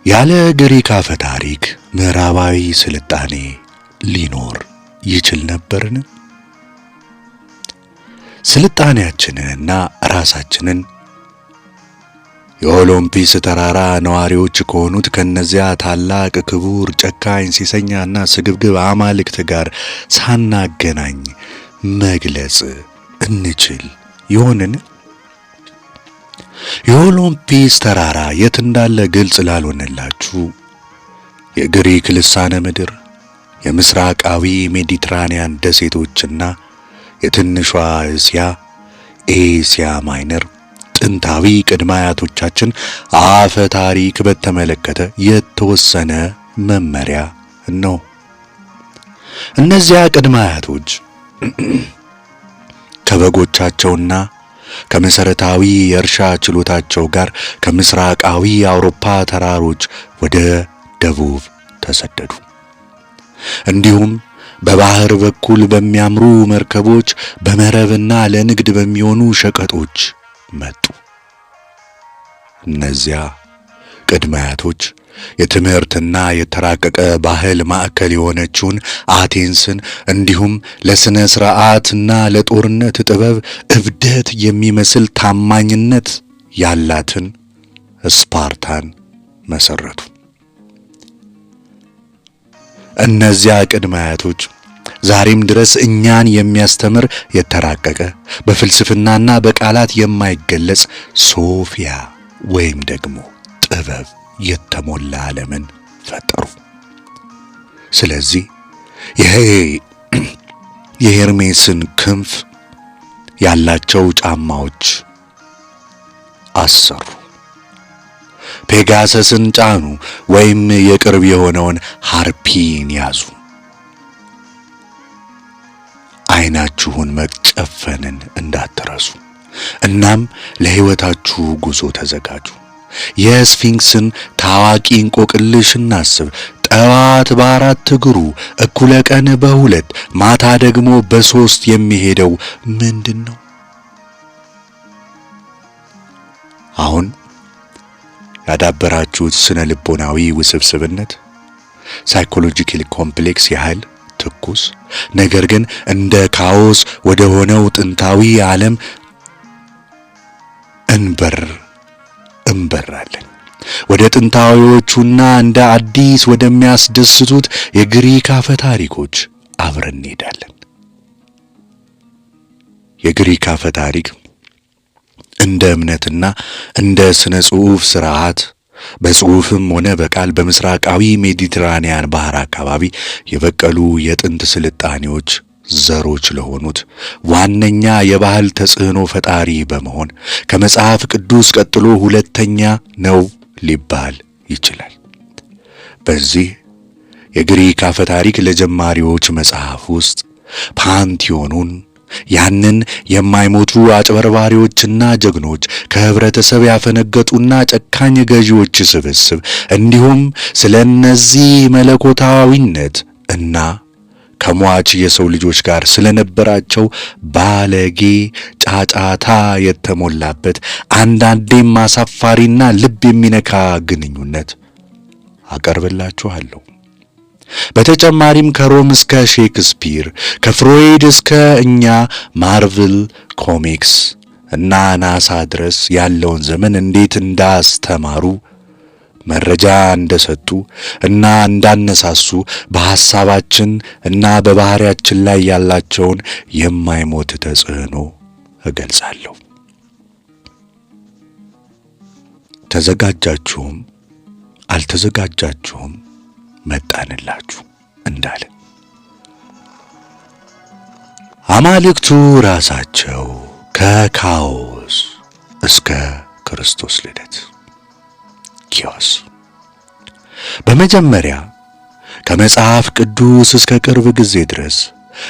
ያለ ግሪክ አፈ ታሪክ ምዕራባዊ ስልጣኔ ሊኖር ይችል ነበርን? ስልጣኔያችንንና ራሳችንን የኦሎምፒስ ተራራ ነዋሪዎች ከሆኑት ከነዚያ ታላቅ ክቡር ጨካኝ ሲሰኛና ስግብግብ አማልክት ጋር ሳናገናኝ መግለጽ እንችል ይሆንን? የኦሎምፒስ ተራራ የት እንዳለ ግልጽ ላልሆነላችሁ የግሪክ ልሳነ ምድር፣ የምስራቃዊ ሜዲትራኒያን ደሴቶችና የትንሿ ኤስያ ማይነር ጥንታዊ ቅድመ አያቶቻችን አፈ ታሪክ በተመለከተ የተወሰነ መመሪያ ነው። እነዚያ ቅድመ አያቶች ከበጎቻቸውና ከመሰረታዊ የእርሻ ችሎታቸው ጋር ከምስራቃዊ አውሮፓ ተራሮች ወደ ደቡብ ተሰደዱ። እንዲሁም በባህር በኩል በሚያምሩ መርከቦች በመረብና ለንግድ በሚሆኑ ሸቀጦች መጡ። እነዚያ ቅድመ አያቶች የትምህርትና የተራቀቀ ባህል ማዕከል የሆነችውን አቴንስን እንዲሁም ለስነ ሥርዓትና ለጦርነት ጥበብ እብደት የሚመስል ታማኝነት ያላትን ስፓርታን መሰረቱ። እነዚያ ቅድመ አያቶች ዛሬም ድረስ እኛን የሚያስተምር የተራቀቀ በፍልስፍናና በቃላት የማይገለጽ ሶፊያ ወይም ደግሞ ጥበብ የተሞላ ዓለምን ፈጠሩ። ስለዚህ የሄርሜስን ክንፍ ያላቸው ጫማዎች አሰሩ፣ ፔጋሰስን ጫኑ ወይም የቅርብ የሆነውን ሃርፒን ያዙ። ዓይናችሁን መጨፈንን እንዳትረሱ። እናም ለሕይወታችሁ ጉዞ ተዘጋጁ። የስፊንክስን ታዋቂ እንቆቅልሽ እናስብ። ጠዋት በ4 እግሩ፣ እኩለ ቀን በ2፣ ማታ ደግሞ በ3 የሚሄደው ምንድን ነው? አሁን ያዳበራችሁት ስነ ልቦናዊ ውስብስብነት ሳይኮሎጂካል ኮምፕሌክስ ያህል ትኩስ ነገር ግን እንደ ካኦስ ወደ ሆነው ጥንታዊ ዓለም እንበራለን። ወደ ጥንታዊዎቹና እንደ አዲስ ወደሚያስደስቱት የግሪክ አፈ ታሪኮች አብረን እንሄዳለን። የግሪክ አፈ ታሪክ እንደ እምነትና እንደ ስነ ጽሑፍ ሥርዓት በጽሑፍም ሆነ በቃል በምስራቃዊ ሜዲትራኒያን ባህር አካባቢ የበቀሉ የጥንት ስልጣኔዎች ዘሮች ለሆኑት ዋነኛ የባህል ተጽዕኖ ፈጣሪ በመሆን ከመጽሐፍ ቅዱስ ቀጥሎ ሁለተኛ ነው ሊባል ይችላል። በዚህ የግሪክ አፈ ታሪክ ለጀማሪዎች መጽሐፍ ውስጥ ፓንቲዮኑን ያንን የማይሞቱ አጭበርባሪዎችና ጀግኖች ከህብረተሰብ ያፈነገጡና ጨካኝ ገዢዎች ስብስብ እንዲሁም ስለ እነዚህ መለኮታዊነት እና ከሟች የሰው ልጆች ጋር ስለነበራቸው ባለጌ ጫጫታ የተሞላበት አንዳንዴም አሳፋሪና ልብ የሚነካ ግንኙነት አቀርብላችኋለሁ። በተጨማሪም ከሮም እስከ ሼክስፒር፣ ከፍሮይድ እስከ እኛ ማርቨል ኮሚክስ እና ናሳ ድረስ ያለውን ዘመን እንዴት እንዳስተማሩ፣ መረጃ እንደሰጡ እና እንዳነሳሱ በሐሳባችን እና በባህሪያችን ላይ ያላቸውን የማይሞት ተጽዕኖ እገልጻለሁ። ተዘጋጃችሁም አልተዘጋጃችሁም መጣንላችሁ እንዳለ አማልክቱ ራሳቸው ከካኦስ እስከ ክርስቶስ ልደት ኪዮስ በመጀመሪያ ከመጽሐፍ ቅዱስ እስከ ቅርብ ጊዜ ድረስ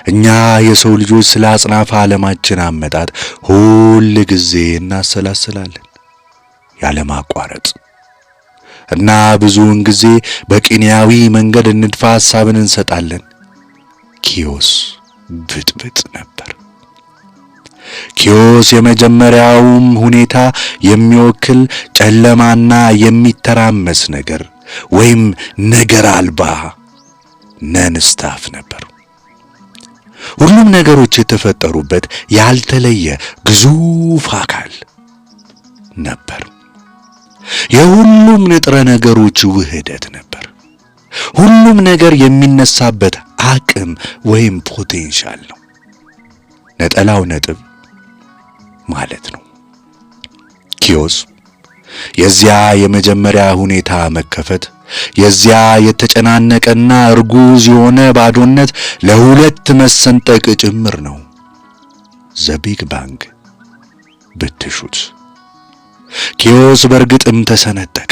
እኛ የሰው ልጆች ስለ አጽናፈ ዓለማችን አመጣጥ ሁል ጊዜ እናሰላስላለን ያለማቋረጥ እና ብዙውን ጊዜ በቅንያዊ መንገድ ንድፈ ሐሳብን እንሰጣለን። ኪዮስ ብጥብጥ ነበር። ኪዮስ የመጀመሪያውም ሁኔታ የሚወክል ጨለማና የሚተራመስ ነገር ወይም ነገር አልባ ነንስታፍ ነበር። ሁሉም ነገሮች የተፈጠሩበት ያልተለየ ግዙፍ አካል ነበር። የሁሉም ንጥረ ነገሮች ውህደት ነበር። ሁሉም ነገር የሚነሳበት አቅም ወይም ፖቴንሻል ነው። ነጠላው ነጥብ ማለት ነው። ኪዮስ የዚያ የመጀመሪያ ሁኔታ መከፈት፣ የዚያ የተጨናነቀና እርጉዝ የሆነ ባዶነት ለሁለት መሰንጠቅ ጭምር ነው። ዘቢግ ባንግ ብትሹት ኪዮስ በእርግጥም ተሰነጠቀ።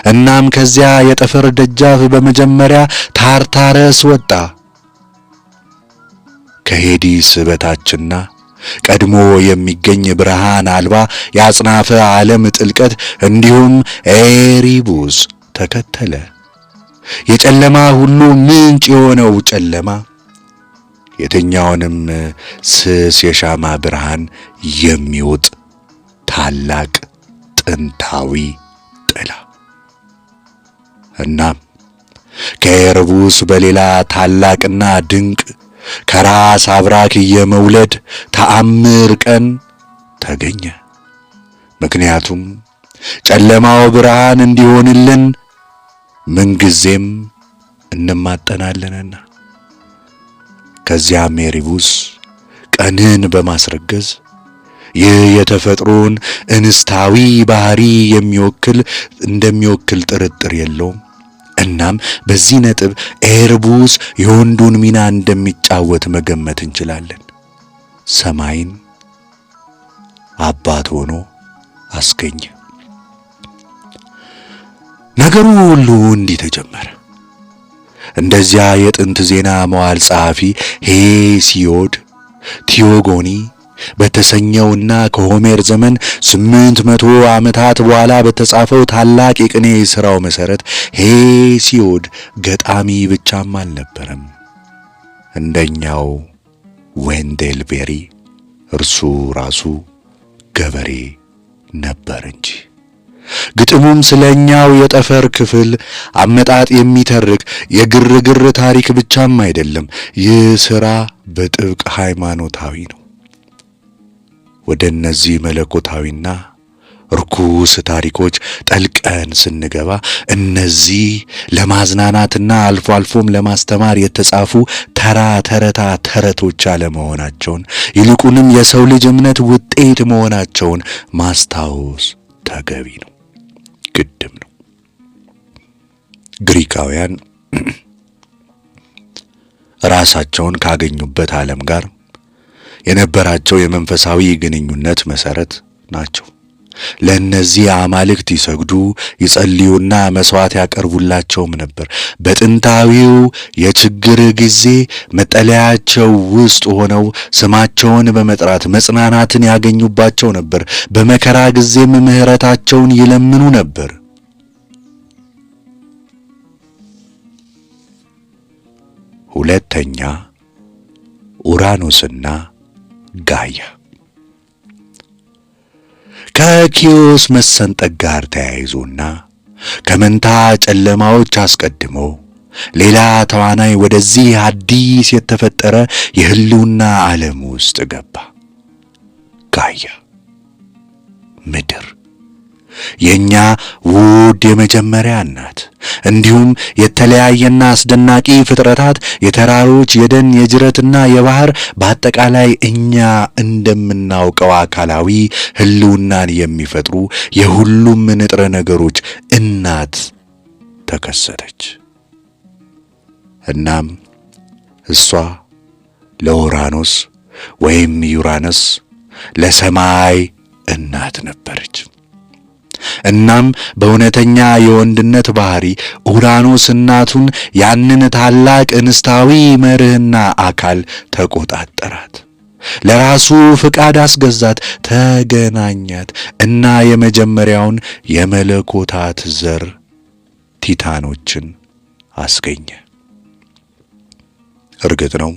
እናም ከዚያ የጠፈር ደጃፍ በመጀመሪያ ታርታረስ ወጣ። ከሄዲስ በታችና ቀድሞ የሚገኝ ብርሃን አልባ የአጽናፈ ዓለም ጥልቀት እንዲሁም ኤሪቡስ ተከተለ። የጨለማ ሁሉ ምንጭ የሆነው ጨለማ የትኛውንም ስስ የሻማ ብርሃን የሚውጥ ታላቅ ጥንታዊ ጥላ እና ከኤሪቡስ በሌላ ታላቅና ድንቅ ከራስ አብራክ የመውለድ ተአምር ቀን ተገኘ። ምክንያቱም ጨለማው ብርሃን እንዲሆንልን ምንጊዜም እንማጠናለንና። ከዚያም ኤሪቡስ ቀንን በማስረገዝ ይህ የተፈጥሮን እንስታዊ ባህሪ እንደሚወክል ጥርጥር የለውም። እናም በዚህ ነጥብ ኤሪቡስ የወንዱን ሚና እንደሚጫወት መገመት እንችላለን። ሰማይን አባት ሆኖ አስገኘ። ነገሩ ሁሉ እንዲህ ተጀመረ። እንደዚያ የጥንት ዜና መዋዕል ጸሐፊ ሄሲዮድ ቲዮጎኒ በተሰኘውና ከሆሜር ዘመን 800 ዓመታት በኋላ በተጻፈው ታላቅ የቅኔ ሥራው መሠረት ሄሲዮድ ገጣሚ ብቻም አልነበረም። እንደኛው ዌንዴል ቤሪ እርሱ ራሱ ገበሬ ነበር እንጂ። ግጥሙም ስለኛው የጠፈር ክፍል አመጣጥ የሚተርክ የግርግር ታሪክ ብቻም አይደለም። ይህ ሥራ በጥብቅ ሃይማኖታዊ ነው። ወደ እነዚህ መለኮታዊና ርኩስ ታሪኮች ጠልቀን ስንገባ እነዚህ ለማዝናናትና አልፎ አልፎም ለማስተማር የተጻፉ ተረቶች አለመሆናቸውን ይልቁንም የሰው ልጅ እምነት ውጤት መሆናቸውን ማስታወስ ተገቢ ነው፣ ግድም ነው። ግሪካውያን ራሳቸውን ካገኙበት ዓለም ጋር የነበራቸው የመንፈሳዊ ግንኙነት መሰረት ናቸው። ለእነዚህ አማልክት ይሰግዱ፣ ይጸልዩና መስዋዕት ያቀርቡላቸውም ነበር። በጥንታዊው የችግር ጊዜ መጠለያቸው ውስጥ ሆነው ስማቸውን በመጥራት መጽናናትን ያገኙባቸው ነበር። በመከራ ጊዜም ምሕረታቸውን ይለምኑ ነበር። ሁለተኛ ኡራኖስና ጋያ ከኪዮስ መሰንጠቅ ጋር ተያይዞና ከመንታ ጨለማዎች አስቀድሞ ሌላ ተዋናይ ወደዚህ አዲስ የተፈጠረ የህልውና ዓለም ውስጥ ገባ። ጋያ ምድር፣ የኛ ውድ የመጀመሪያ እናት፣ እንዲሁም የተለያየና አስደናቂ ፍጥረታት፣ የተራሮች፣ የደን፣ የጅረትና የባህር፣ በአጠቃላይ እኛ እንደምናውቀው አካላዊ ህልውናን የሚፈጥሩ የሁሉም ንጥረ ነገሮች እናት ተከሰተች። እናም እሷ ለኡራኖስ ወይም ዩራነስ ለሰማይ እናት ነበረች። እናም በእውነተኛ የወንድነት ባህሪ ኡራኖስ እናቱን ያንን ታላቅ እንስታዊ መርህና አካል ተቆጣጠራት፣ ለራሱ ፍቃድ አስገዛት፣ ተገናኛት እና የመጀመሪያውን የመለኮታት ዘር ቲታኖችን አስገኘ። እርግጥ ነው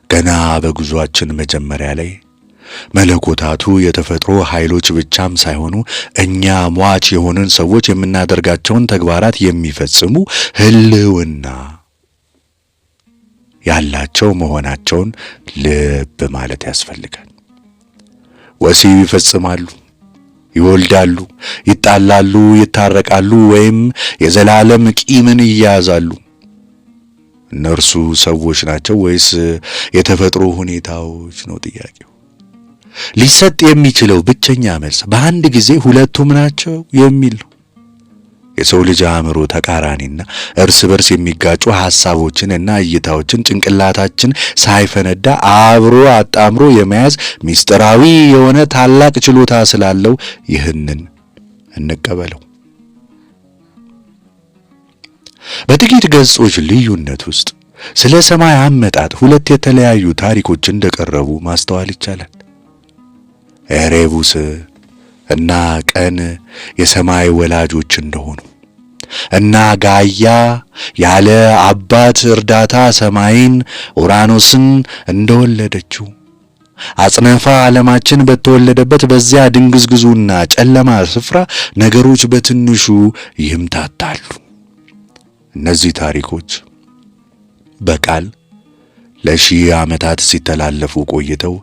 ገና በጉዟችን መጀመሪያ ላይ መለኮታቱ የተፈጥሮ ኃይሎች ብቻም ሳይሆኑ እኛ ሟች የሆንን ሰዎች የምናደርጋቸውን ተግባራት የሚፈጽሙ ህልውና ያላቸው መሆናቸውን ልብ ማለት ያስፈልጋል። ወሲብ ይፈጽማሉ፣ ይወልዳሉ፣ ይጣላሉ፣ ይታረቃሉ፣ ወይም የዘላለም ቂምን ይያዛሉ። እነርሱ ሰዎች ናቸው ወይስ የተፈጥሮ ሁኔታዎች ነው ጥያቄው። ሊሰጥ የሚችለው ብቸኛ መልስ በአንድ ጊዜ ሁለቱም ናቸው የሚል ነው። የሰው ልጅ አእምሮ ተቃራኒና እርስ በርስ የሚጋጩ ሐሳቦችንና እይታዎችን ጭንቅላታችን ሳይፈነዳ አብሮ አጣምሮ የመያዝ ምስጢራዊ የሆነ ታላቅ ችሎታ ስላለው ይህንን እንቀበለው። በጥቂት ገጾች ልዩነት ውስጥ ስለ ሰማይ አመጣጥ ሁለት የተለያዩ ታሪኮች እንደቀረቡ ማስተዋል ይቻላል። ኤሬቡስ እና ቀን የሰማይ ወላጆች እንደሆኑ እና ጋያ ያለ አባት እርዳታ ሰማይን ኡራኖስን እንደወለደችው አጽናፈ ዓለማችን በተወለደበት በዚያ ድንግዝግዙና ጨለማ ስፍራ ነገሮች በትንሹ ይምታታሉ። እነዚህ ታሪኮች በቃል ለሺህ ዓመታት ሲተላለፉ ቆይተው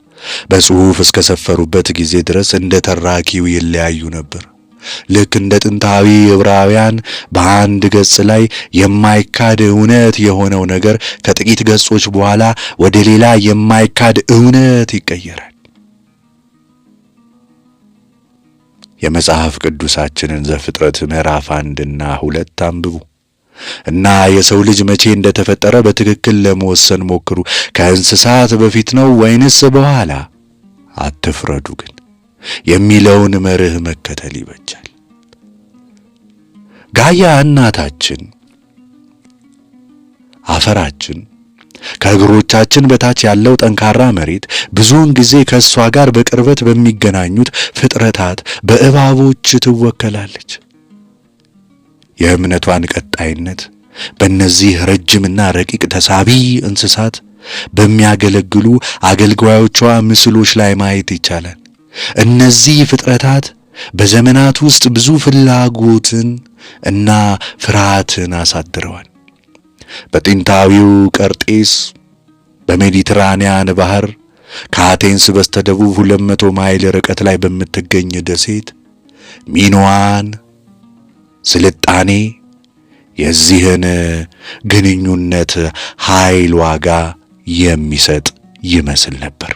በጽሑፍ እስከ ሰፈሩበት ጊዜ ድረስ እንደ ተራኪው ይለያዩ ነበር። ልክ እንደ ጥንታዊ ዕብራውያን በአንድ ገጽ ላይ የማይካድ እውነት የሆነው ነገር ከጥቂት ገጾች በኋላ ወደ ሌላ የማይካድ እውነት ይቀየራል። የመጽሐፍ ቅዱሳችንን ዘፍጥረት ምዕራፍ 1 እና 2 አንብቡ እና የሰው ልጅ መቼ እንደተፈጠረ በትክክል ለመወሰን ሞክሩ። ከእንስሳት በፊት ነው ወይንስ በኋላ? አትፍረዱ ግን የሚለውን መርህ መከተል ይበጃል። ጋያ እናታችን አፈራችን ከእግሮቻችን በታች ያለው ጠንካራ መሬት ብዙውን ጊዜ ከእሷ ጋር በቅርበት በሚገናኙት ፍጥረታት በእባቦች ትወከላለች። የእምነቷን ቀጣይነት በእነዚህ ረጅምና ረቂቅ ተሳቢ እንስሳት በሚያገለግሉ አገልጋዮቿ ምስሎች ላይ ማየት ይቻላል። እነዚህ ፍጥረታት በዘመናት ውስጥ ብዙ ፍላጎትን እና ፍርሃትን አሳድረዋል። በጥንታዊው ቀርጤስ በሜዲትራኒያን ባህር ከአቴንስ በስተደቡብ 200 ማይል ርቀት ላይ በምትገኝ ደሴት ሚኖዋን ስልጣኔ የዚህን ግንኙነት ኃይል ዋጋ የሚሰጥ ይመስል ነበር።